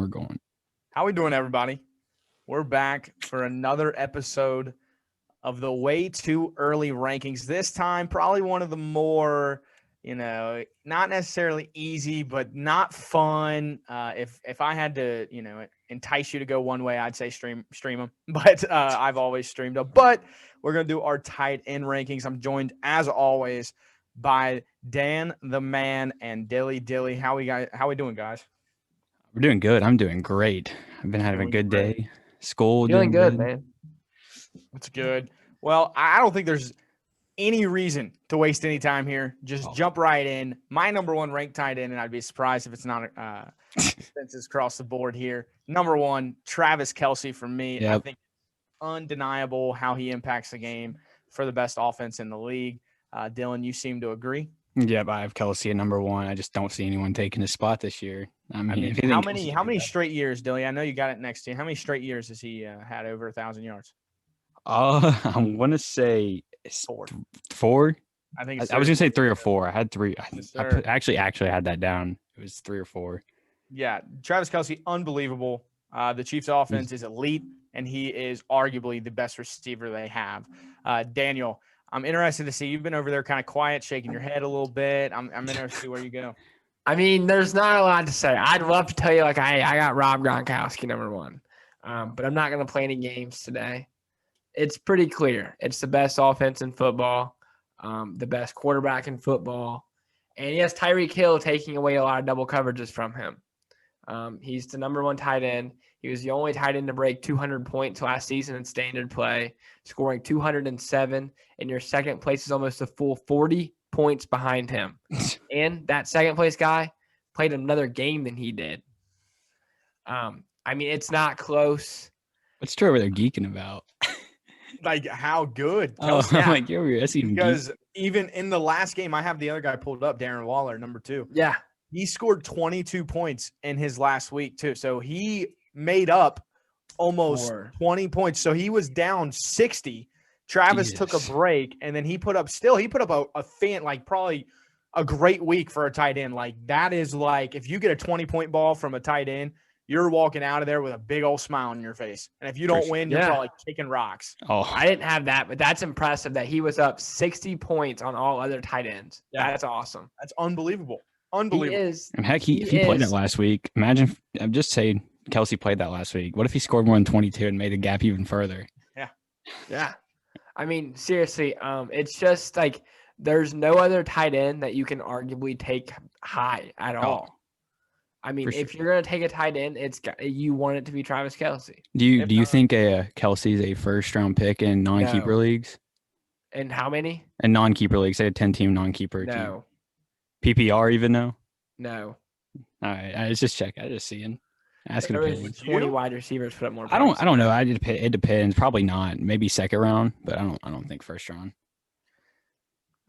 we're going. How we doing, everybody? We're back for another episode of the way too early rankings. This time, probably one of the more, not necessarily easy, but not fun. If I had to, entice you to go one way, I'd say stream them. But I've always streamed them. But we're gonna do our tight end rankings. I'm joined as always by Dan the Man and Dilly. How we doing, guys? We're doing good. I'm doing great. I've been having a good day. School Feeling doing good, man. That's good. Well, I don't think there's any reason to waste any time here. Just jump right in. My number one ranked tight end, and I'd be surprised if it's not consensus across the board here. Number one, Travis Kelsey for me. Yep. I think undeniable how he impacts the game for the best offense in the league. Dylan, you seem to agree. Yep, I have Kelsey at number one. I just don't see anyone taking his spot this year. I mean how many straight years, Dilly? I know you got it next to you. How many straight years has he had over 1,000 yards? I want to say four. I think it's I was gonna say 3 or 4. I had 3. Actually had that down. It was 3 or 4. Yeah, Travis Kelsey, unbelievable. The Chiefs' offense is elite, and he is arguably the best receiver they have. Daniel, I'm interested to see. You've been over there kind of quiet, shaking your head a little bit. I'm interested to see where you go. I mean, there's not a lot to say. I'd love to tell you, like, I got Rob Gronkowski number one, but I'm not going to play any games today. It's pretty clear. It's the best offense in football, the best quarterback in football, and he has Tyreek Hill taking away a lot of double coverages from him. He's the number one tight end. He was the only tight end to break 200 points last season in standard play, scoring 207, and your second place is almost a full 40 points behind him. And that second place guy played another game than he did. I mean, it's not close. What's Trevor they're geeking about? Like, how good? I'm like, that's even because even in the last game, I have the other guy pulled up, Darren Waller, number 2. Yeah. He scored 22 points in his last week, too. So he made up almost 20 points. So he was down 60. Travis took a break, and then he put up a fan, like, probably a great week for a tight end. Like, that is like, if you get a 20-point ball from a tight end, you're walking out of there with a big old smile on your face. And if you don't win, you're probably kicking rocks. Oh, I didn't have that, but that's impressive that he was up 60 points on all other tight ends. Yeah. That's awesome. That's unbelievable. Unbelievable. He is. And heck, if he played it last week, imagine, I'm just saying, Kelsey played that last week. What if he scored more than 22 and made the gap even further? Yeah. Yeah. I mean, seriously, it's just like there's no other tight end that you can arguably take high at all. I mean, if you're going to take a tight end, you want it to be Travis Kelsey. Do you think Kelsey's a first-round pick in non-keeper leagues? And how many? In non-keeper leagues, say a 10-team non-keeper team. No. PPR even though? No. All right, I was just checking. I was just seeing. Asking opinions. 20 wide receivers put up more. I don't know. It depends. Probably not. Maybe second round, but I don't think first round.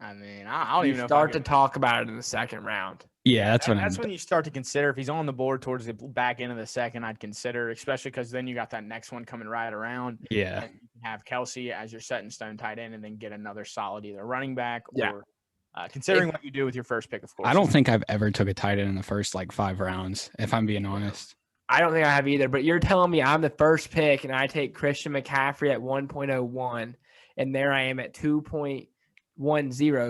I mean, I don't even know. Start to talk about it in the second round. Yeah, that's when you start to consider if he's on the board towards the back end of the second. I'd consider, especially because then you got that next one coming right around. Yeah, and you can have Kelsey as your set in stone tight end, and then get another solid either running back or considering what you do with your first pick. Of course, I don't think I've ever took a tight end in the first 5 rounds. If I'm being honest, I don't think I have either. But you're telling me I'm the first pick, and I take Christian McCaffrey at 1.01, and there I am at 2.10,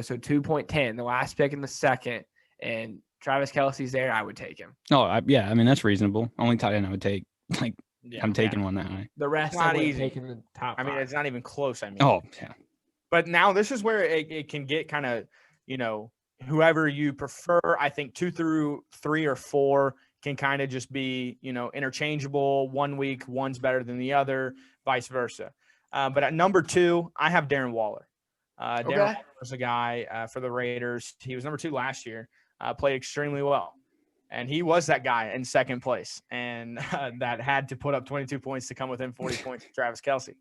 so 2.10, the last pick in the second, and Travis Kelsey's there, I would take him. Oh, I mean, that's reasonable. Only tight end I would take. I'm taking one that high. The rest not I would easy. take in the top 5. I mean, it's not even close. I mean, yeah. But now this is where it can get kind of, whoever you prefer. I think 2 through 3 or 4 can kind of just be, interchangeable. 1 week, one's better than the other, vice versa. But at number 2, I have Darren Waller. Darren Waller was a guy for the Raiders. He was number 2 last year. Played extremely well. And he was that guy in second place and that had to put up 22 points to come within 40 points of Travis Kelsey.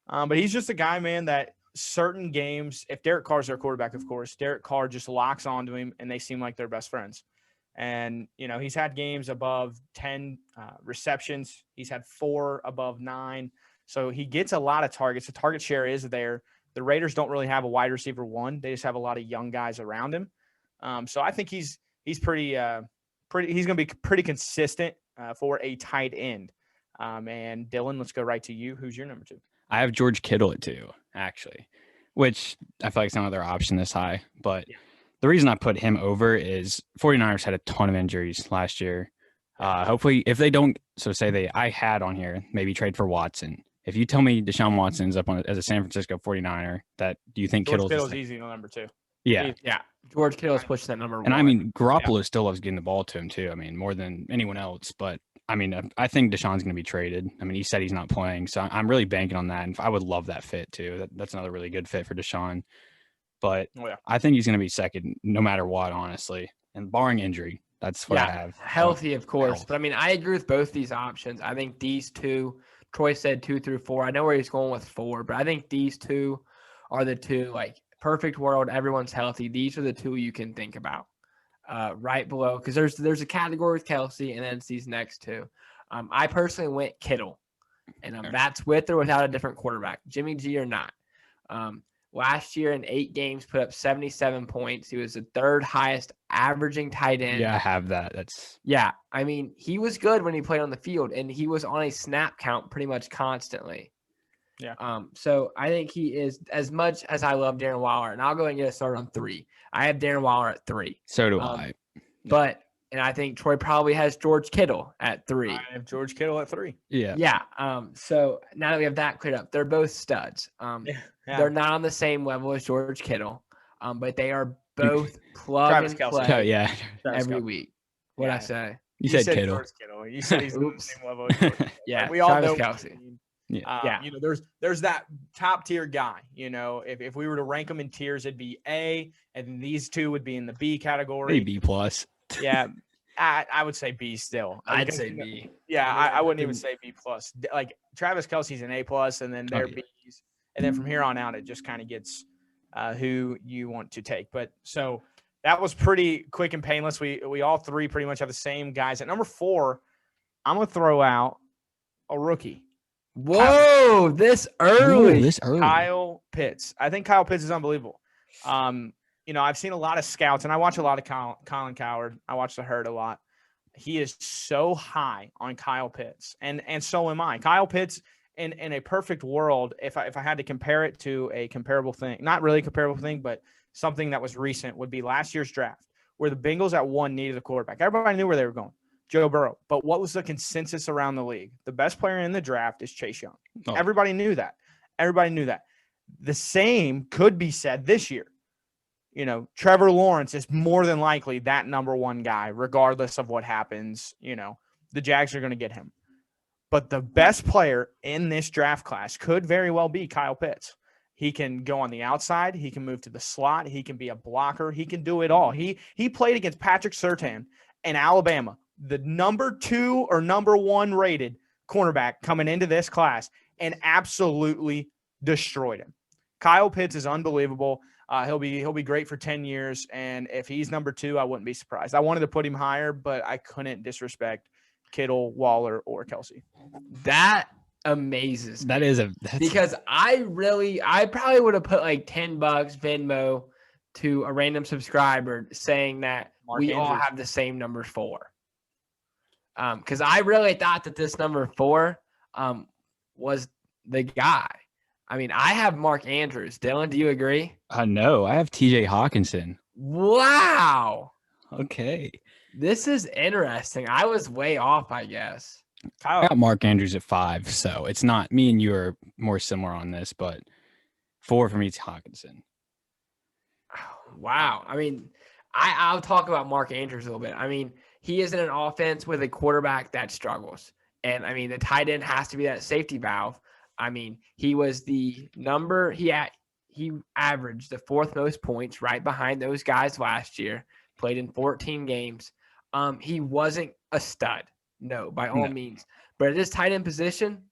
But he's just a guy, man, that certain games, if Derek Carr's their quarterback, of course, Derek Carr just locks onto him and they seem like they're best friends. And, he's had games above 10 receptions. He's had 4 above 9. So he gets a lot of targets. The target share is there. The Raiders don't really have a wide receiver 1. They just have a lot of young guys around him. So I think he's pretty he's going to be pretty consistent for a tight end. And Dylan, let's go right to you. Who's your number 2? I have George Kittle at 2, actually, which I feel like it's another option this high. But the reason I put him over is 49ers had a ton of injuries last year. Hopefully, if they don't, I had on here, maybe trade for Watson. If you tell me Deshaun Watson's up on as a San Francisco 49er, do you think Kittle's easy on number 2? Yeah. Yeah. George Kittle's pushing that number 1. And I mean, Garoppolo still loves getting the ball to him too. I mean, more than anyone else. But I mean, I think Deshaun's going to be traded. I mean, he said he's not playing, so I'm really banking on that. And I would love that fit too. That's another really good fit for Deshaun. But I think he's going to be second no matter what, honestly. And barring injury, that's what I have. Healthy, of course. But I mean, I agree with both these options. I think these two, Troy said 2 through 4. I know where he's going with 4, but I think these two are the two, like, perfect world, everyone's healthy. These are the two you can think about right below, because there's a category with Kelsey, and then it's these next two. I personally went Kittle, and that's with or without a different quarterback, Jimmy G or not. Last year in 8 games, put up 77 points. He was the 3rd highest averaging tight end. Yeah, I have that. I mean, he was good when he played on the field, and he was on a snap count pretty much constantly. Yeah. So I think he is, as much as I love Darren Waller, and I'll go ahead and get us started on 3. I have Darren Waller at 3. So do I. And I think Troy probably has George Kittle at 3. I have George Kittle at 3. Yeah. Yeah. So now that we have that cleared up, they're both studs. They're not on the same level as George Kittle, but they are both plug and play every week. What'd I say? You said Kittle. George Kittle. You said he's on the same level as George Kittle. Yeah. We all Travis know Kelsey. Yeah. You know, there's that top tier guy. You know, if we were to rank them in tiers, it'd be A, and these two would be in the B category. Maybe B plus. Yeah, I would say B still. I'd say B. Yeah, I wouldn't even say B plus. Like Travis Kelsey's an A plus, and then they're B's, and then from here on out, it just kind of gets who you want to take. But so that was pretty quick and painless. We all three pretty much have the same guys. At number 4, I'm gonna throw out a rookie. Whoa, this early. Kyle Pitts. I think Kyle Pitts is unbelievable. You know, I've seen a lot of scouts, and I watch a lot of Colin Cowherd. I watch the Herd a lot. He is so high on Kyle Pitts, and so am I. Kyle Pitts, in a perfect world, if I had to compare it to a comparable thing, not really a comparable thing, but something that was recent, would be last year's draft, where the Bengals at 1 needed a quarterback. Everybody knew where they were going. Joe Burrow. But what was the consensus around the league? The best player in the draft is Chase Young. Oh. Everybody knew that. The same could be said this year. You know, Trevor Lawrence is more than likely that number 1 guy, regardless of what happens. You know, the Jags are going to get him. But the best player in this draft class could very well be Kyle Pitts. He can go on the outside. He can move to the slot. He can be a blocker. He can do it all. He played against Patrick Surtain in Alabama, the number 2 or number 1 rated cornerback coming into this class, and absolutely destroyed him. Kyle Pitts is unbelievable. He'll be great for 10 years, and if he's number 2, I wouldn't be surprised. I wanted to put him higher, but I couldn't disrespect Kittle, Waller, or Kelsey. That amazes me. That is because I probably would have put like $10 Venmo to a random subscriber saying that Mark Andrews. All have the same number 4. Because I really thought that this number 4 was the guy. I mean, I have Mark Andrews. Dylan, do you agree? No, I have TJ Hawkinson. Wow. Okay. This is interesting. I was way off, I guess. I got Mark Andrews at 5, so it's not me and you are more similar on this, but 4 for me is Hawkinson. Wow. I mean, I'll talk about Mark Andrews a little bit. I mean, he is in an offense with a quarterback that struggles. And, I mean, the tight end has to be that safety valve. I mean, he was the number – he averaged the 4th most points right behind those guys last year, played in 14 games. He wasn't a stud, no, by all means. But at this tight end position,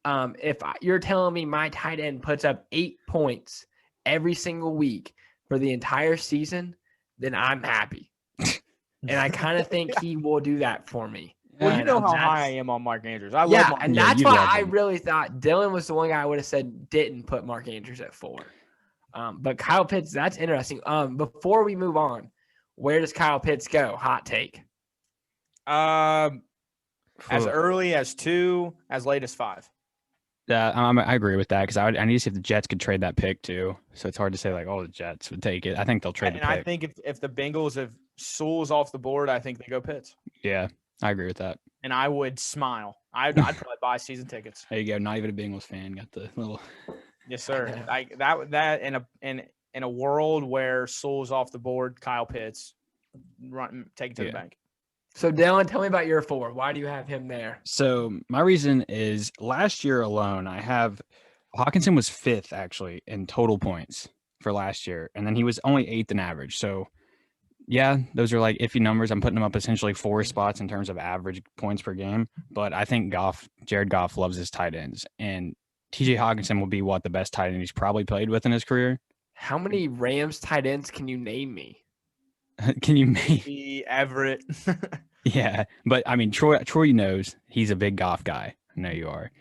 if you're telling me my tight end puts up 8 points every single week for the entire season, then I'm happy. And I kind of think he will do that for me. Well, you know how high I am on Mark Andrews. I love Mark. And that's why I really thought Dylan was the one guy I would have said didn't put Mark Andrews at 4. But Kyle Pitts, that's interesting. Before we move on, where does Kyle Pitts go? Hot take. as early as 2, as late as 5. I agree with that because I need to see if the Jets could trade that pick too. So it's hard to say like, oh, the Jets would take it. I think they'll trade the pick. And I think if the Bengals, if Sewell's off the board, I think they go Pitts. Yeah, I agree with that. And I would smile. I'd probably buy season tickets. There you go. Not even a Bengals fan. Got the little. Yes, sir. Like that in a world where Sewell's off the board, Kyle Pitts, take it to the bank. So, Dylan, tell me about your 4. Why do you have him there? So, my reason is last year alone, I have Hawkinson was 5th actually in total points for last year, and then he was only 8th in average. So, yeah, those are like iffy numbers. I'm putting him up essentially 4 spots in terms of average points per game. But I think Jared Goff loves his tight ends, and TJ Hawkinson will be the best tight end he's probably played with in his career. How many Rams tight ends can you name me? Can you name Everett? Yeah, but I mean Troy knows he's a big Goff guy. I know you are.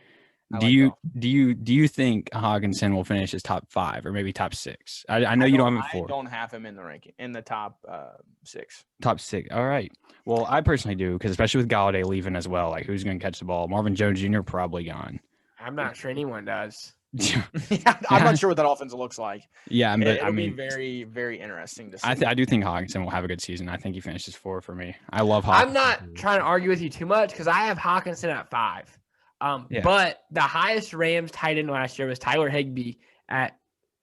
Do you think Hawkinson will finish his top 5 or maybe top 6? I know you don't have him 4. I don't have him in the ranking in the top 6. Top 6. All right. Well, I personally do because especially with Golladay leaving as well, like who's going to catch the ball? Marvin Jones Jr. probably gone. I'm not sure anyone does. I'm not sure what that offense looks like. Yeah, but it'll be very, very interesting to see. I do think Hawkinson will have a good season. I think he finishes 4 for me. I love Hawkinson. I'm not trying to argue with you too much because I have Hawkinson at 5. But the highest Rams tight end last year was Tyler Higby at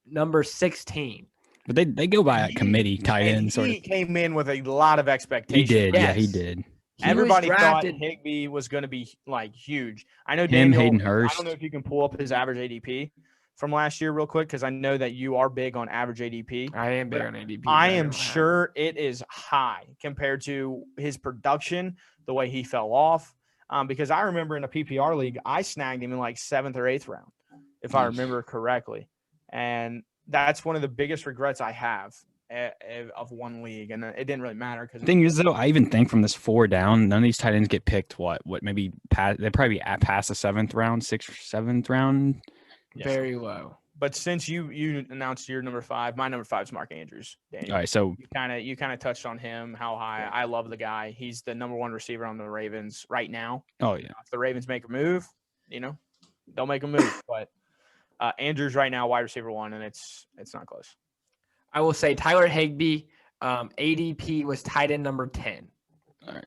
number 16. But they go by a committee tight end. He came in with a lot of expectations. He did. Yes. Yeah, he did. Everybody thought Higby was going to be like huge. I know Hayden Hurst. I don't know if you can pull up his average ADP from last year real quick because I know that you are big on average ADP. I am big on ADP. I am sure it is high compared to his production, the way he fell off. Because I remember in a PPR league, I snagged him in like 7th or 8th round, if I remember correctly. And that's one of the biggest regrets I have of one league, and it didn't really matter because the thing is though, I even think from this 4 down, none of these tight ends get picked. Maybe they'd probably be past the 7th round, 6th or 7th round. Very low. But since you announced your number 5, my number 5 is Mark Andrews. Daniel. All right, so you kind of touched on him, how high I love the guy. He's the number 1 receiver on the Ravens right now. Oh yeah, if the Ravens make a move, they'll make a move. But Andrews right now wide receiver 1, and it's not close. I will say Tyler Higby, ADP was tight end number 10. All right.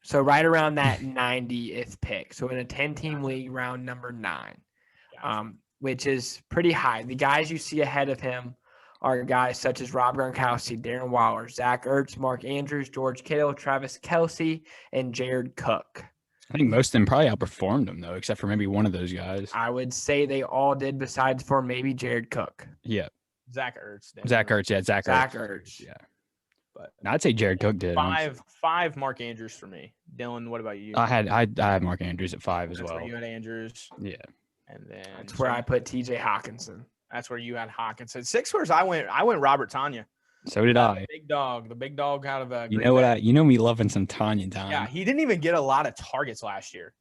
So right around that 90th pick. So in a 10-team league, round number 9, which is pretty high. The guys you see ahead of him are guys such as Rob Gronkowski, Darren Waller, Zack Ertz, Mark Andrews, George Kittle, Travis Kelsey, and Jared Cook. I think most of them probably outperformed him, though, except for maybe one of those guys. I would say they all did, besides for maybe Jared Cook. Yeah. Zach Ertz. Zach Ertz. Yeah. But I'd say Jared Cook did. 5 Mark Andrews for me. Dylan, what about you? I had Mark Andrews at 5 as well. That's where you had Andrews. Yeah. And then that's where I put TJ Hawkinson. That's where you had Hawkinson. 6 where I went Robert Tanya. So did I. The big dog out of you know what? You know me loving some Tanya time. Yeah, he didn't even get a lot of targets last year,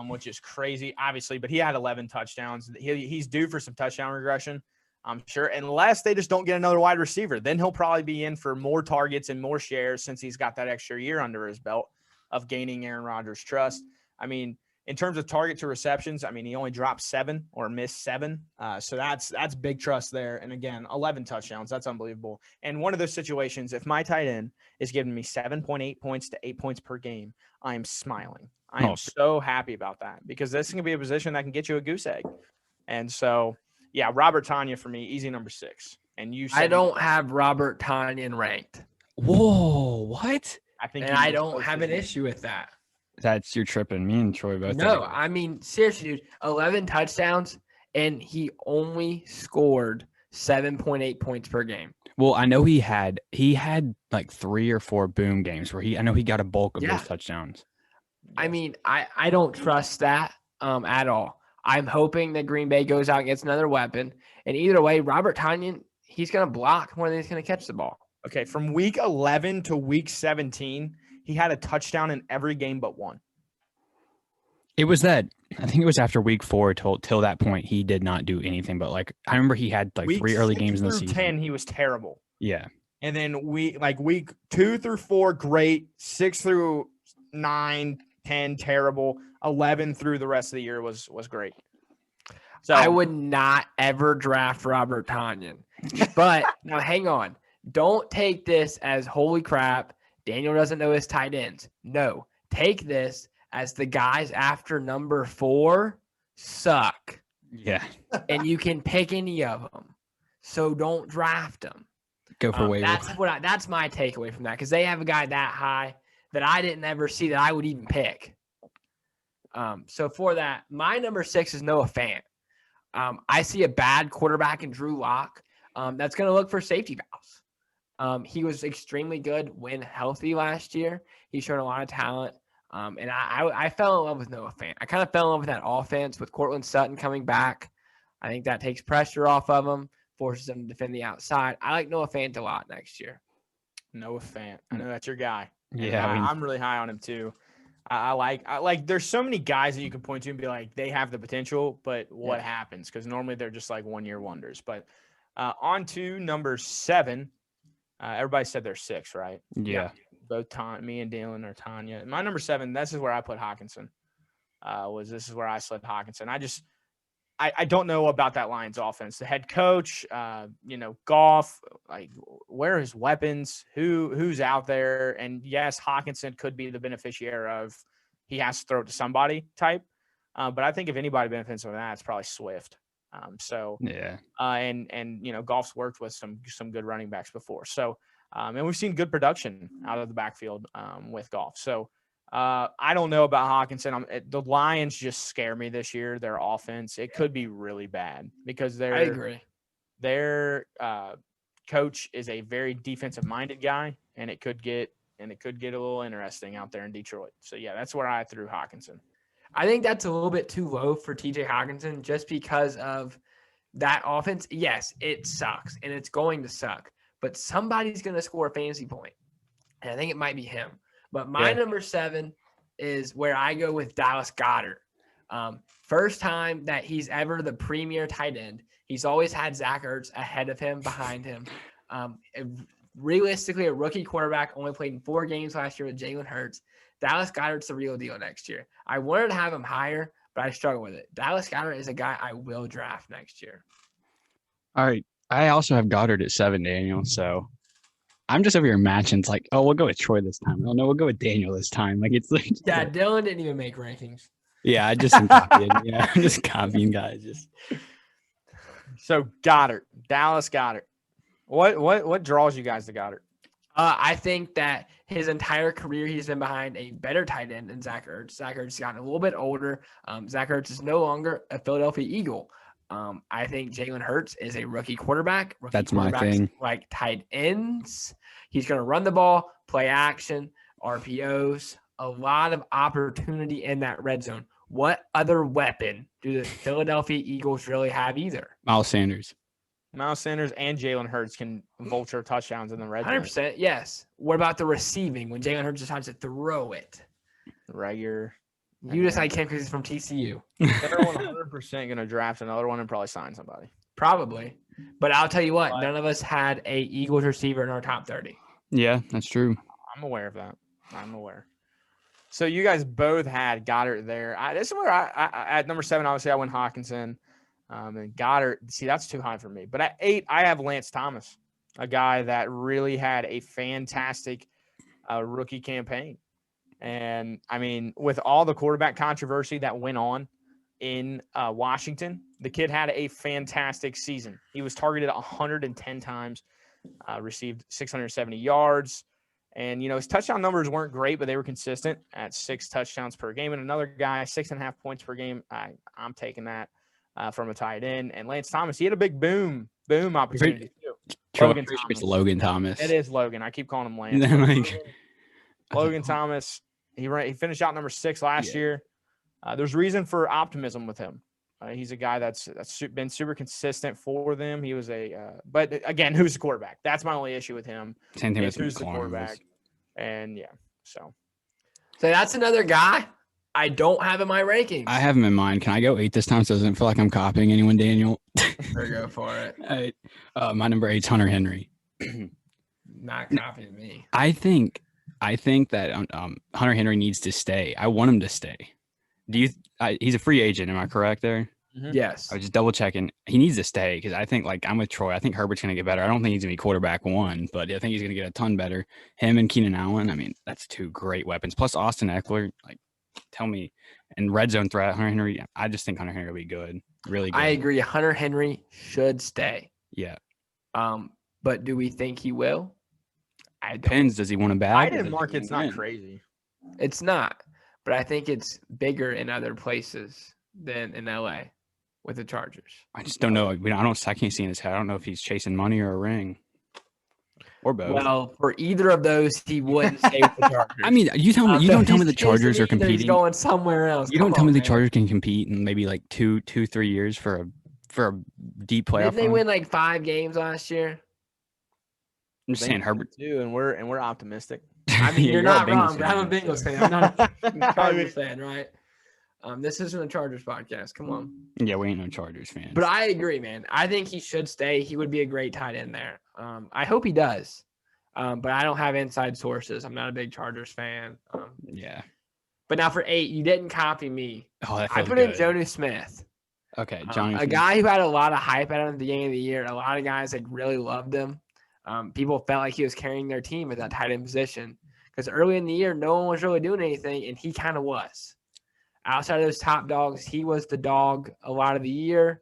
which is crazy, obviously. But he had 11 touchdowns. He's due for some touchdown regression, I'm sure, unless they just don't get another wide receiver. Then he'll probably be in for more targets and more shares since he's got that extra year under his belt of gaining Aaron Rodgers' trust. I mean, in terms of target to receptions, I mean, he only dropped 7 or missed 7. So that's big trust there. And again, 11 touchdowns. That's unbelievable. And one of those situations, if my tight end is giving me 7.8 points to 8 points per game, I am smiling. I am so happy about that because this is going to be a position that can get you a goose egg. And so, yeah, Robert Tanya for me, easy number 6. And you said I don't have Robert Tonyan ranked. Whoa, what? I don't have an issue with that. You're tripping. Me and Troy both. No, I mean, seriously, dude, 11 touchdowns, and he only scored 7.8 points per game. Well, I know he had like 3 or 4 boom games where I know he got a bulk of those touchdowns. I mean, I don't trust that at all. I'm hoping that Green Bay goes out and gets another weapon. And either way, Robert Tonyan, he's going to block more than he's going to catch the ball. Okay, from week 11 to week 17, he had a touchdown in every game but one. I think it was after week 4 till that point, he did not do anything. But I remember he had week 3 early games in the season. 10, he was terrible. Yeah. And then week 2 through 4, great. 6 through 9, 10 terrible, 11 through the rest of the year was great. So I would not ever draft Robert Tonyan. But now hang on. Don't take this as holy crap. Daniel doesn't know his tight ends. No, take this as the guys after number 4 suck. Yeah. And you can pick any of them. So don't draft them. Go for waiver. That's my takeaway from that, because they have a guy that high that I didn't ever see that I would even pick. So for that, my number 6 is Noah Fant. I see a bad quarterback in Drew Lock that's going to look for safety valves. He was extremely good when healthy last year. He showed a lot of talent. And I fell in love with Noah Fant. I kind of fell in love with that offense with Cortland Sutton coming back. I think that takes pressure off of him, forces him to defend the outside. I like Noah Fant a lot next year. Noah Fant. I know that's your guy. Yeah. I'm really high on him too. I like there's so many guys that you can point to and be like, they have the potential, but what happens? Because normally they're just like 1-year wonders. But on to number 7. Everybody said they're 6, right? Yeah. Both me and Dylan are Tanya. My number 7, this is where I put Hawkinson. This is where I slid Hawkinson. I don't know about that Lions offense. The head coach, Goff, like, where are his weapons? Who's out there? And yes, Hawkinson could be the beneficiary of he has to throw it to somebody type. But I think if anybody benefits from that, it's probably Swift. And Goff's worked with some good running backs before. So and we've seen good production out of the backfield with Goff. So I don't know about Hawkinson. The Lions just scare me this year. Their offense, it could be really bad because I agree. Their coach is a very defensive-minded guy, and it could get a little interesting out there in Detroit. So yeah, that's where I threw Hawkinson. I think that's a little bit too low for TJ Hawkinson just because of that offense. Yes, it sucks, and it's going to suck, but somebody's going to score a fantasy point, and I think it might be him. But my number 7 is where I go with Dallas Goddard. First time that he's ever the premier tight end. He's always had Zack Ertz ahead of him, behind him. Realistically, a rookie quarterback only played in 4 games last year with Jalen Hurts. Dallas Goddard's the real deal next year. I wanted to have him higher, but I struggle with it. Dallas Goddard is a guy I will draft next year. All right. I also have Goddard at 7, Daniel. So I'm just over here matching. It's like, oh, we'll go with Troy this time. Oh, no, we'll go with Daniel this time. Like, it's like, yeah, Dylan didn't even make rankings. Yeah, I just am copying. Yeah, I'm just copying guys. So Goddard, Dallas Goddard. What draws you guys to Goddard? I think that his entire career he's been behind a better tight end than Zack Ertz. Zack Ertz has gotten a little bit older. Zack Ertz is no longer a Philadelphia Eagle. I think Jalen Hurts is a rookie quarterback. That's my thing. Like tight ends. He's going to run the ball, play action, RPOs, a lot of opportunity in that red zone. What other weapon do the Philadelphia Eagles really have either? Miles Sanders and Jalen Hurts can vulture touchdowns in the red zone. 100%, yes. What about the receiving when Jalen Hurts decides to throw it? You just like him because he's from TCU. They're 100% going to draft another one and probably sign somebody. Probably. But I'll tell you what, none of us had a Eagles receiver in our top 30. Yeah, that's true. I'm aware of that. So you guys both had Goddard there. This is where I at number 7, obviously I went Hawkinson. And Goddard, see, that's too high for me. But at 8, I have Lance Thomas, a guy that really had a fantastic rookie campaign. And, I mean, with all the quarterback controversy that went on in Washington, the kid had a fantastic season. He was targeted 110 times, received 670 yards. And, his touchdown numbers weren't great, but they were consistent at 6 touchdowns per game. And another guy, 6.5 points per game. I'm taking that. From a tight end. And Lance Thomas, he had a big boom opportunity too. Logan Thomas. It is Logan. I keep calling him Lance. Logan Thomas, he finished out number 6 last year. There's reason for optimism with him. He's a guy that's been super consistent for them. He was but again, who's the quarterback? That's my only issue with him. Same thing with who's the quarterback. And so that's another guy I don't have in my rankings. I have him in mind. Can I go 8 this time so it doesn't feel like I'm copying anyone, Daniel? Sure, go for it. All right. My number 8 is Hunter Henry. Not copying me. I think I think that Hunter Henry needs to stay. I want him to stay. He's a free agent. Am I correct there? Mm-hmm. Yes. I was just double checking. He needs to stay because I think, like, I'm with Troy. I think Herbert's going to get better. I don't think he's going to be quarterback one, but I think he's going to get a ton better. Him and Keenan Allen, I mean, that's two great weapons. Plus Austin Eckler, like, tell me. And red zone threat, Hunter Henry, I just think Hunter Henry will be good. Really good. I agree. Hunter Henry should stay. Yeah. But do we think he will? Depends. Does he want a bag? Tight end market's not crazy. It's not. But I think it's bigger in other places than in LA with the Chargers. I just don't know. I can't see in his head. I don't know if he's chasing money or a ring. Or both. Well, for either of those, he wouldn't stay with the Chargers. I mean, you don't tell me the Chargers are competing. He's going somewhere else. You don't tell me the Chargers can compete in maybe like 3 years for a deep playoff. Didn't they win like 5 games last year? I'm just saying Herbert too, and we're optimistic. I mean, Yeah, you're you're a not wrong. Bengals But I'm a fan. Bengals fan. I'm not a Chargers fan, right? This isn't a Chargers podcast. Come on. Yeah, we ain't no Chargers fans. But I agree, man. I think he should stay. He would be a great tight end there. I hope he does. But I don't have inside sources. I'm not a big Chargers fan. yeah. But now for 8, you didn't copy me. Oh, that I feels put in good. Jonnu Smith. Okay, Johnny. A guy who had a lot of hype at him at the beginning of the year. A lot of guys like really loved him. People felt like he was carrying their team at that tight end position because early in the year, no one was really doing anything, and he kind of was. Outside of those top dogs, he was the dog a lot of the year.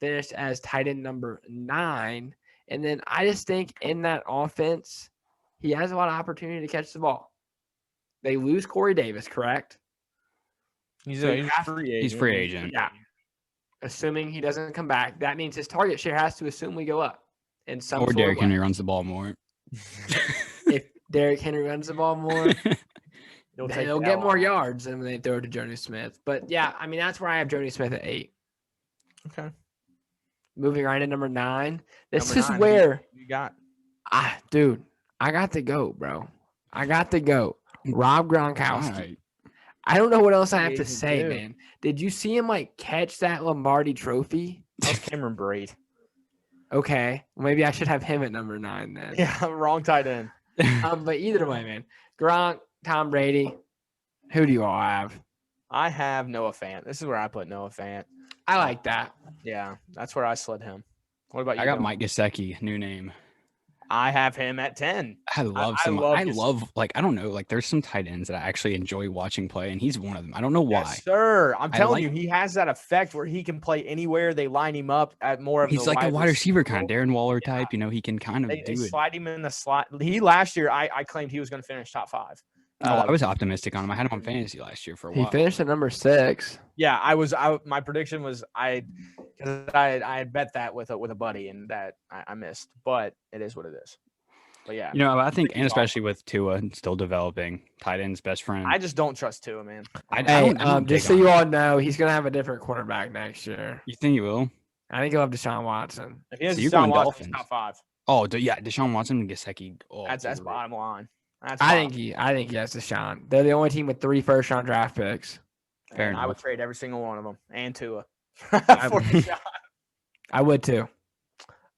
Finished as tight end number 9, and then I just think in that offense, he has a lot of opportunity to catch the ball. They lose Corey Davis, correct? He's So a you have- free agent. He's free agent. Yeah. Assuming he doesn't come back, that means his target share has to assume we go up. In some Or sort Derrick of way. Henry runs the ball more. If Derrick Henry runs the ball more, He'll they'll the get L more out. yards than when they throw it to Jonnu Smith. But yeah, I mean, that's where I have Jonnu Smith at 8. Okay. Moving right to number 9. This Number is 9, where, you got. dude, I got the GOAT, bro. I got the GOAT. Rob Gronkowski. All right. I don't know what else I have to Amazing say, dude. man. Did you see him like catch that Lombardi trophy? That was Cameron Braid. Okay. Maybe I should have him at number 9 then. Yeah, wrong tight end. But either way, man. Gronk, Tom Brady. Who do you all have? I have Noah Fant. This is where I put Noah Fant. I like that. Yeah, that's where I slid him. What about you? I got Dylan? Mike Geseki, new name. I have him at 10. I love I some. love I Geseki. love like I don't know, like there's some tight ends that I actually enjoy watching play, and he's one of them. I don't know why. Yes, sir. I'm I telling like- you, he has that effect where he can play anywhere. They line him up at more of He's the like a wide receiver kind of role. Darren Waller Yeah. type. You know, he can kind of They do it. slide him in the slot. He last year, I claimed he was going to finish top 5. I was optimistic on him. I had him on fantasy last year for a He while. finished at number 6. Yeah, my prediction was I had bet that with a buddy and that I missed, but it is what it is. But yeah, You know, I think, and he's especially with Tua still developing, tight end's best friend. I just don't trust Tua, man. I Hey, don't just so dig you on all him. know, he's going to have a different quarterback next year. You think he will? I think he'll have Deshaun Watson. If he has So you're Deshaun going Watson, Dolphins. he's top 5. Oh, yeah, Deshaun Watson and Geseki. Oh, That's overrated. bottom line. That's I bottom. think he has Deshaun. They're the only team with 3 first-round draft picks. Fair And I would enough. trade every single one of them and Tua. I- for Deshaun. I would too.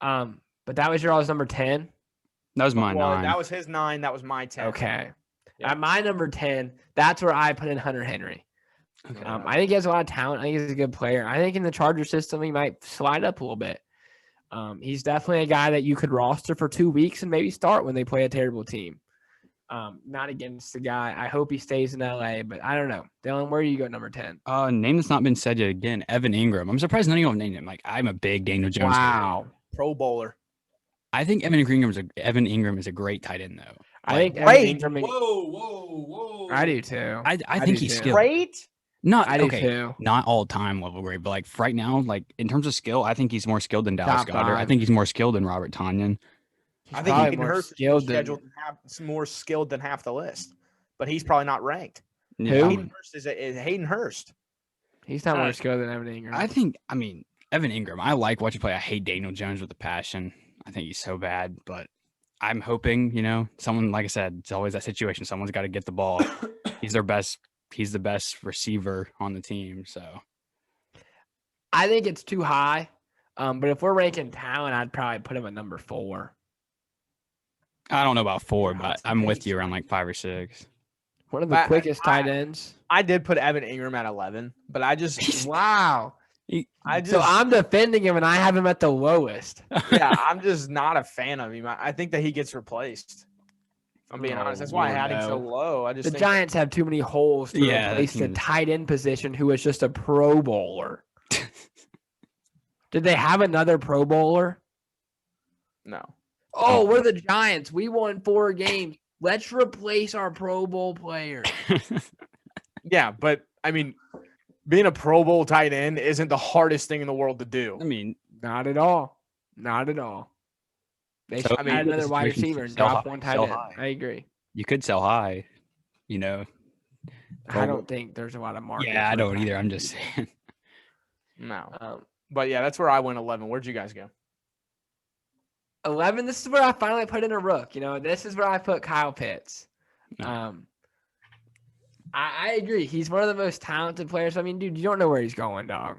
But that was your all's number 10. That was my Well, 9. that was his 9. That was my 10. Okay. Yeah. At my number 10, that's where I put in Hunter Henry. Okay. I think he has a lot of talent. I think he's a good player. I think in the Charger system, he might slide up a little bit. He's definitely a guy that you could roster for 2 weeks and maybe start when they play a terrible team. Not against the guy. I hope he stays in LA, but I don't know. Dylan, where do you go at number 10? Name that's not been said yet again. Evan Ingram. I'm surprised none of you have named him. Like I'm a big Daniel Jones. fan. Wow. Pro bowler. I think Evan Ingram is a great tight end though. I think Great. Evan Ingram. Whoa. I do too. I I think do he's too. skilled. Great. Not I do okay. too. Not all time level great, but like right now, like in terms of skill, I think he's more skilled than Dallas Top Goddard. I 5. think he's more skilled than Robert Tonyan. I think probably he can more hurt skilled than- more skilled than half the list, but he's probably not ranked. Who? Hayden Hurst is Hayden Hurst. He's not Uh, more skilled than Evan Ingram. I mean, Evan Ingram, I like watching play. I hate Daniel Jones with a passion. I think he's so bad, but I'm hoping, someone, like I said, it's always that situation. Someone's got to get the ball. He's the best receiver on the team. So I think it's too high. But if we're ranking talent, I'd probably put him at number 4. I don't know about 4, Yeah, but it's I'm with amazing. you around like 5 or 6. One of the quickest tight ends. I did put Evan Ingram at 11, but I just Wow. I So just I'm defending him, and I have him at the lowest. yeah, I'm just not a fan of him. I think that he gets replaced. If I'm being honest. That's why I had him so low. I just The think Giants have too many holes to Yeah, that replace the team is- tight end position, who is just a Pro Bowler. Did they have another Pro Bowler? no. Oh, we're the Giants. We won 4 games. Let's replace our Pro Bowl player. Yeah, but I mean, being a Pro Bowl tight end isn't the hardest thing in the world to do. I mean, Not at all. Not at all. They So, should I mean, add another wide situations receiver and sell drop high, one tight sell end. high. I agree. you could sell high, you know. I don't think there's a lot of market. Yeah, I for don't tight either. I'm ends. just saying. No. But yeah, that's where I went 11. Where'd you guys go? 11, this is where I finally put in a rook. You know, this is where I put Kyle Pitts. No. I agree. He's one of the most talented players. I mean, dude, you don't know where he's going, dog.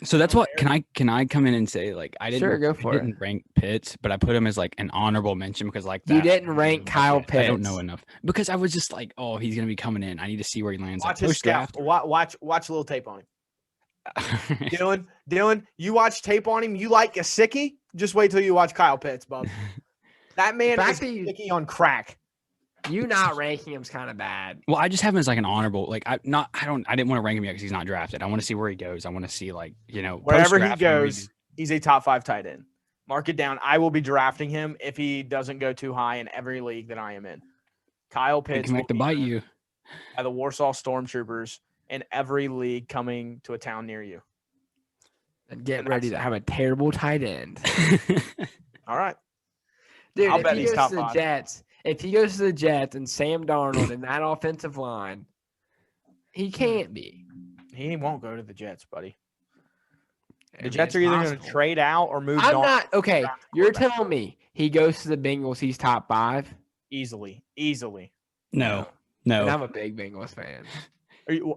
So that's what can I come in and say like I didn't Sure, go for it. didn't rank Pitts, but I put him as like an honorable mention because like that, You didn't rank Kyle Pitts. I don't know enough because I was just like, oh, he's gonna be coming in. I need to see where he lands. Watch like, his scout. Watch a little tape on him. Dylan, you watch tape on him. You like Geseki? Just wait till you watch Kyle Pitts, bub. That man is Geseki on crack. You not ranking him's kind of bad. Well, I just have him as like an honorable. Like I didn't want to rank him yet because he's not drafted. I want to see where he goes. I want to see like wherever he goes, he's a top 5 tight end. Mark it down. I will be drafting him if he doesn't go too high in every league that I am in. Kyle Pitts come back to bite you. By the Warsaw Stormtroopers in every league coming to a town near you. And get ready to have a terrible tight end. All right. Dude, I'll if bet he he's goes top to the 5. Jets, if he goes to the Jets and Sam Darnold in that offensive line, he can't be. He won't go to the Jets, buddy. I The mean, Jets it's are either going possible. to trade out or move I'm on not okay. You're telling me he goes to the Bengals, he's top 5? easily. No. And I'm a big Bengals fan.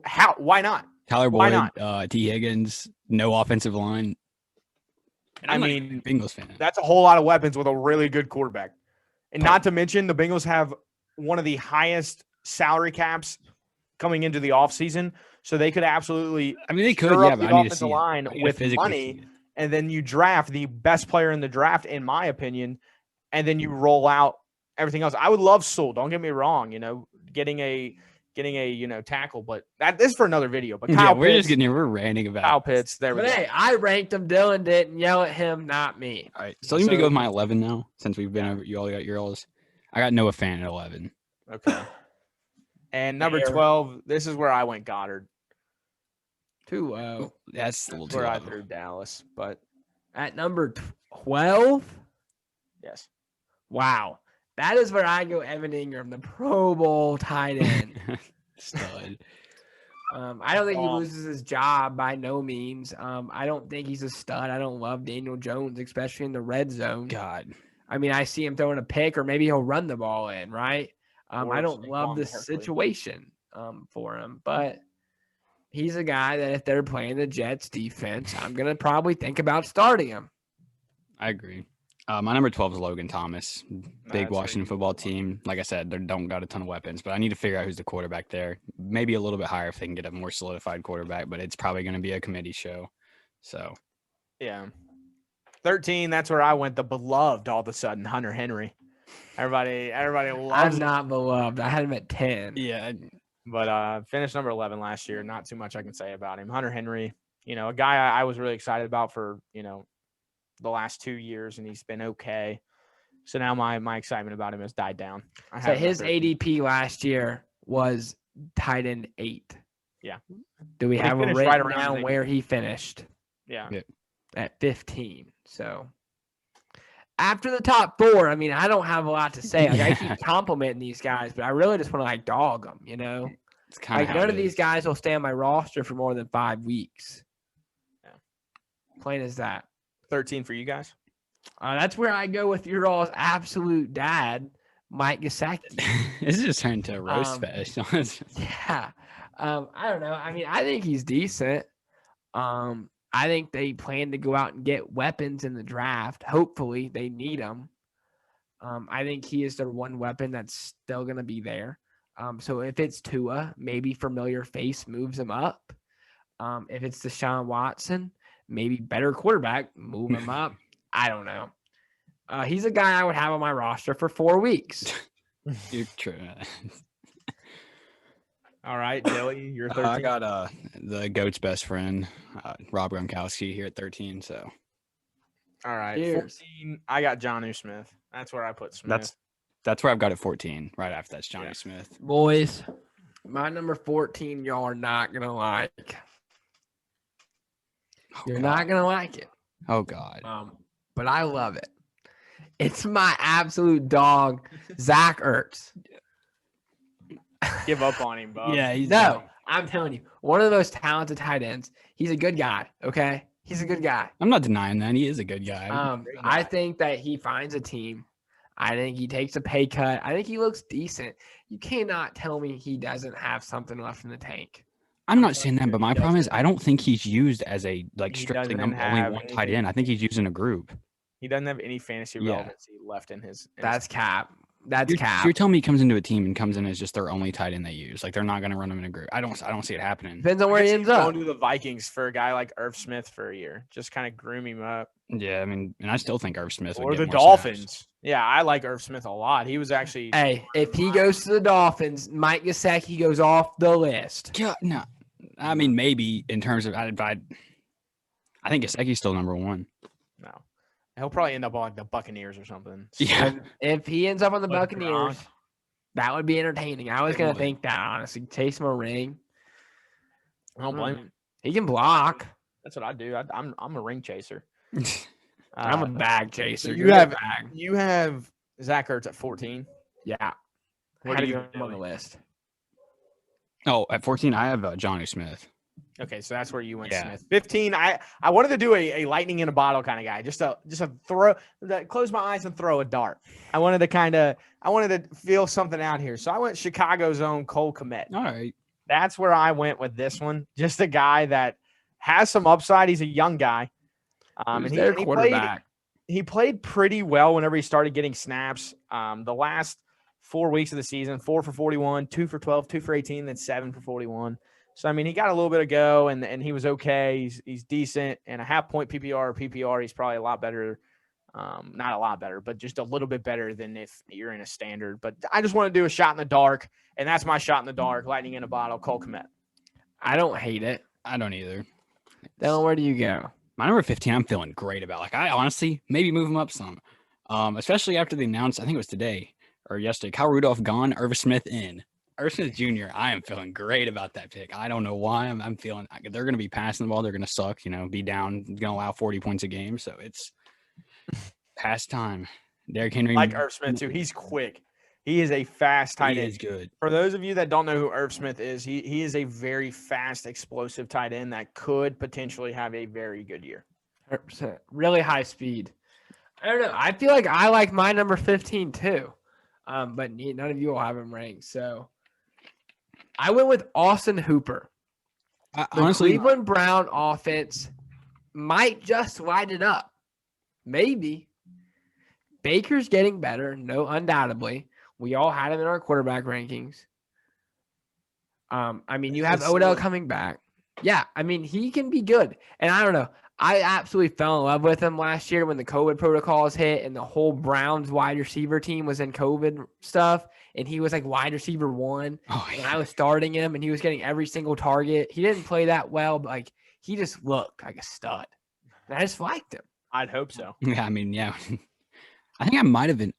How? Why not? Tyler Why Boyd, not? T. Higgins, no offensive line. And I I'm mean, a Bengals fan. That's a whole lot of weapons with a really good quarterback. And not to mention, the Bengals have one of the highest salary caps coming into the offseason. So they could absolutely I mean, they could, stir yeah, up but the I need to offensive see it. line I gotta with physically money. see it. And then you draft the best player in the draft, in my opinion, and then you roll out everything else. I would love Sewell. Don't get me wrong, getting a tackle, but this is for another video. But Kyle we're Pitts, just getting here. We're ranting about Kyle Pitts. There we But go. hey, I ranked him. Dylan didn't yell at him, not me. All right. So let me go with my 11 now, since we've been over. You all got yours. I got Noah Fant at 11. Okay. And number Fair. 12, this is where I went Goddard. Too low. That's a little too Where I low. threw Dallas, but At number 12? yes. Wow. That is where I go Evan Ingram, the Pro Bowl tight end. Stud. I don't think he loses his job by no means. I don't think he's a stud. I don't love Daniel Jones, especially in the red zone. God. I mean, I see him throwing a pick, or maybe he'll run the ball in, right? Or I don't Saquon love the Barkley. situation for him, but he's a guy that if they're playing the Jets defense, I'm going to probably think about starting him. I agree. My number 12 is Logan Thomas. Big That's Washington who football team. Like I said, they don't got a ton of weapons, but I need to figure out who's the quarterback there. Maybe a little bit higher if they can get a more solidified quarterback, but it's probably going to be a committee show. So, Yeah. 13, that's where I went. The beloved all of a sudden, Hunter Henry. Everybody loves I'm him. not beloved. I had him at 10. yeah. But finished number 11 last year. Not too much I can say about him. Hunter Henry, a guy I was really excited about for, the last 2 years, and he's been okay. So now my excitement about him has died down. So his ADP last year was tight end 8. Yeah. Do we Well, he have him finished written right around down the- where he finished? Yeah. At 15. So after the top 4, I mean, I don't have a lot to say. Like, I keep complimenting these guys, but I really just want to dog them, It's kind Like, none of these guys will stay on my roster for more than 5 weeks. Yeah. Plain as that. 13 for you guys. That's where I go with your all's absolute dad, Mike Geseki. This just turned to a roast fest. Yeah. I don't know. I mean, I think he's decent. I think they plan to go out and get weapons in the draft. Hopefully, they need them. I think he is their one weapon that's still going to be there. So if it's Tua, maybe familiar face moves him up. If it's Deshaun Watson, maybe better quarterback, move him up. I don't know. He's a guy I would have on my roster for 4 weeks. You're true. All right, Dilly, you're 13. I got the GOAT's best friend, Rob Gronkowski, here at 13. So, all right, Cheers. 14. I got Jonnu Smith. That's where I put Smith. that's where I've got it 14. Right after that's Johnny Smith. Boys, my number 14, y'all are not going to like. You're not going to like it. Oh, God. But I love it. It's my absolute dog, Zack Ertz. Give up on him, Bob. Yeah, he's No, I'm telling you, one of the most talented tight ends. He's a good guy, okay? He's a good guy. I'm not denying that. He is a good guy. I think that he finds a team. I think he takes a pay cut. I think he looks decent. You cannot tell me he doesn't have something left in the tank. I'm not saying that, but my problem is I don't think he's used as a strictly only one tight end. I think he's used in a group. He doesn't have any fantasy relevancy left in his. That's cap. That's cap. You're telling me he comes into a team and comes in as just their only tight end they use. Like they're not going to run him in a group. I don't see it happening. Depends on where he ends up. Going to the Vikings for a guy like Irv Smith for a year, just kind of groom him up. Yeah, I mean, and I still think Irv Smith Or would the get more Dolphins. snaps. Yeah, I like Irv Smith a lot. He was actually. Hey, if he goes to the Dolphins, Mike Geseki goes off the list. Yeah, no. I mean, maybe in terms of I think Geseki's still number one. No. He'll probably end up on like the Buccaneers or something. Yeah. And if he ends up on the Like Buccaneers, Gronk. that would be entertaining. I was It going to would. think that, honestly. Chase him a ring. I don't blame him. He can block. That's what I do. I'm a ring chaser. I'm a bag chaser. so You're you a have bag. you have Zack Ertz at 14. Yeah. What How do do you you him on the list? Oh, at 14, I have Johnny Smith. Okay, so that's where you went, Yeah. Smith. 15. I wanted to do a lightning in a bottle kind of guy. Just a throw. Close my eyes and throw a dart. I wanted to feel something out here. So I went Chicago's own Cole Kmet. All right. That's where I went with this one. Just a guy that has some upside. He's a young guy. Who's their quarterback? He played pretty well whenever he started getting snaps. The last 4 weeks of the season, 4 for 41, 2 for 12, 2 for 18, then 7 for 41. So, I mean, he got a little bit of go, and he was okay. He's decent. And a half-point PPR or PPR, he's probably a lot better. Not a lot better, but just a little bit better than if you're in a standard. But I just want to do a shot in the dark, and that's my shot in the dark, lightning in a bottle, Cole Kmet. I don't hate it. I don't either. Dylan, where do you go? My number 15, I'm feeling great about. Like, I honestly maybe move him up some, especially after they announced, I think it was today or yesterday, Kyle Rudolph gone, Irv Smith in. Irv Smith Jr., I am feeling great about that pick. I don't know why. I'm feeling they're going to be passing the ball. They're going to suck, be down, going to allow 40 points a game. So it's past time. Derrick Henry. Like Irv Smith, too. He's quick. He is a fast tight end. He is good. For those of you that don't know who Irv Smith is, he is a very fast, explosive tight end that could potentially have a very good year. 100%. Really high speed. I don't know. I feel like I like my number 15 too, but none of you will have him ranked. So I went with Austin Hooper. The Honestly, Cleveland Brown offense might just light it up. Maybe. Baker's getting better, no, undoubtedly. We all had him in our quarterback rankings. I mean, you have Odell coming back. Yeah, I mean, he can be good. And I don't know. I absolutely fell in love with him last year when the COVID protocols hit and the whole Browns wide receiver team was in COVID stuff. And he was like wide receiver 1. Oh, and I was starting him and he was getting every single target. He didn't play that well, but like he just looked like a stud. And I just liked him. I'd hope so. yeah, I mean, yeah. I think I might have been.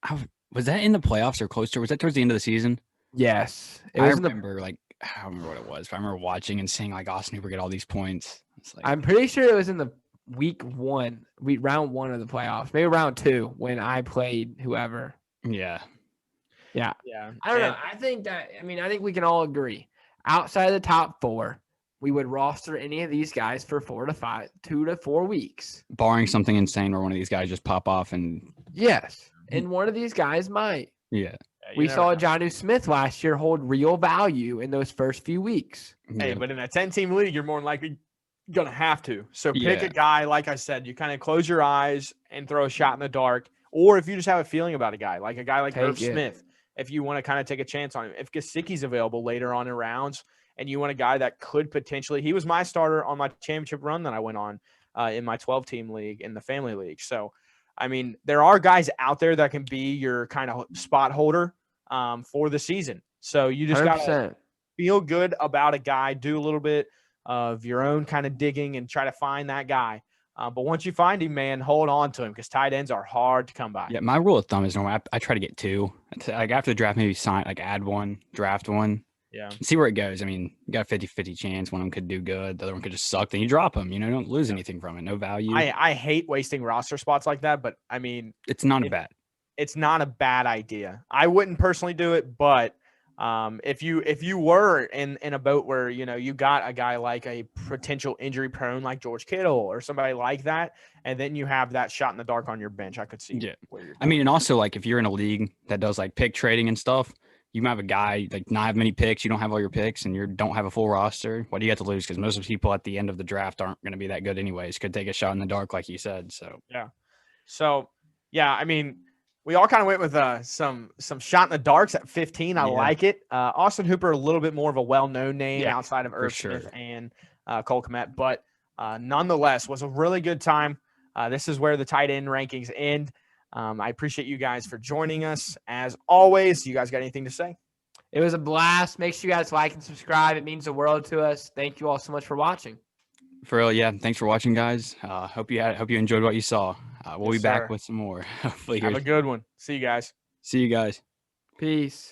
Was that in the playoffs or close to? Was that towards the end of the season? Yes. I remember, I don't remember what it was, but I remember watching and seeing like Austin Hooper get all these points. It's like, I'm pretty sure it was in the round 1 of the playoffs, maybe round 2 when I played whoever. yeah. Yeah. Yeah. I don't know. I think we can all agree. Outside of the top 4, we would roster any of these guys for 2 to 4 weeks. Barring something insane where one of these guys just pop off and. Yes. And one of these guys might. Yeah. We saw Jonnu Smith last year hold real value in those first few weeks. Hey, Yeah. but in a 10-team league, you're more than likely going to have to. So pick Yeah. a guy, like I said, you kind of close your eyes and throw a shot in the dark. or if you just have a feeling about a guy like Irv Take it. Smith, if you want to kind of take a chance on him, if Geseki's available later on in rounds, and you want a guy that could potentially, he was my starter on my championship run that I went on in my 12-team league in the family league. So, I mean, there are guys out there that can be your kind of spot holder for the season. So you just got to feel good about a guy, do a little bit of your own kind of digging and try to find that guy. But once you find him, man, hold on to him because tight ends are hard to come by. Yeah, my rule of thumb is normally I try to get 2. Like after the draft, maybe add one, draft one. Yeah. See where it goes. I mean, you got a 50-50 chance. One of them could do good. The other one could just suck. Then you drop them. You know, don't lose anything from it. No value. I hate wasting roster spots like that, but I mean, it's not bad. It's not a bad idea. I wouldn't personally do it, but if you were in a boat where, you know, you got a guy like a potential injury prone like George Kittle or somebody like that, and then you have that shot in the dark on your bench, I could see. Yeah. Where you're I mean, and also like if you're in a league that does like pick trading and stuff, you might have a guy like not have many picks. You don't have all your picks and you don't have a full roster. What do you have to lose? Because most of the people at the end of the draft aren't going to be that good anyways. Could take a shot in the dark, like you said. So yeah. So yeah, I mean, we all kind of went with some shot in the darks at 15. I like it. Austin Hooper, a little bit more of a well-known name outside of Irv Smith and Cole Kmet, but nonetheless was a really good time. This is where the tight end rankings end. I appreciate you guys for joining us. As always, you guys got anything to say? It was a blast. Make sure you guys like and subscribe. It means the world to us. Thank you all so much for watching. For real, yeah. Thanks for watching, guys. Hope you enjoyed what you saw. We'll be back with some more. Hopefully, have a good one. See you guys. See you guys. Peace.